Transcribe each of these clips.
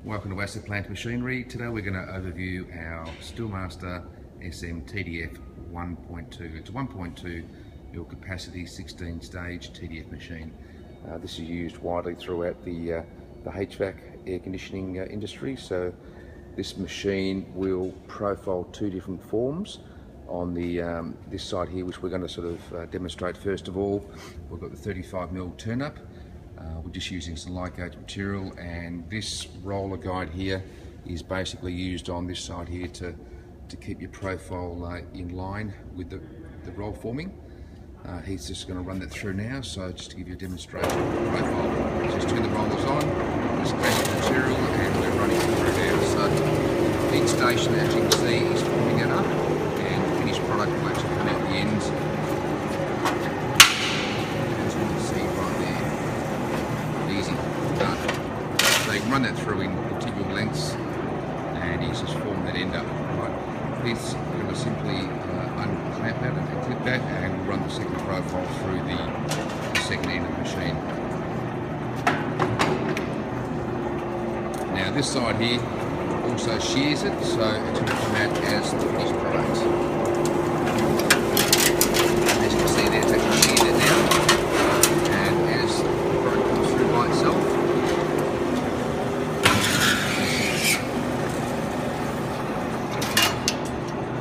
Welcome to Asset Plant Machinery. Today we're going to overview our Steelmaster SM-TDF12. It's a 1.2 mil capacity 16 stage TDF machine. This is used widely throughout the HVAC air conditioning industry. So this machine will profile two different forms on the this side here, which we're going to sort of demonstrate. First of all, we've got the 35 mil turn up. We're just using some light gauge material, and this roller guide here is basically used on this side here to keep your profile in line with the roll forming. He's just going to run that through now, so just to give you a demonstration of the profile. Just turn the rollers on, just gauge the material, and we're running through now. So each station, as you can see, is forming it up, and the finished product will actually come out the ends. As you can see right there. Easy, done. So you can run that through in continual lengths, and he's just formed that end up. Right, this we're going to simply unclamp that and clip that, and we'll run the second profile through the second end of the machine. Now this side here also shears it, so it's going to come out as the finished product. As you can see there, it's actually sheared it now.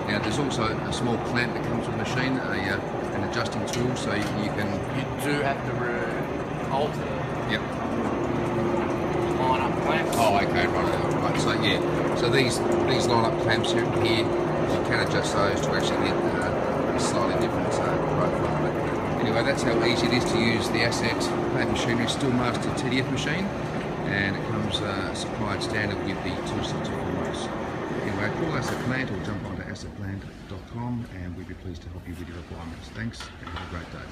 Now there's also a small clamp that comes with the machine, an adjusting tool, so you can... You do have to alter Yep. line up clamps. Oh, okay, right. So yeah, so these line up clamps here, you can adjust those to actually get a slightly different profile. But anyway, that's how easy it is to use the Asset Plant Machinery Steelmaster TDF machine, and it comes supplied standard with the 262 motors. Anyway, call Asset Plant or jump onto assetplant.com, and we'd be pleased to help you with your requirements. Thanks, and have a great day.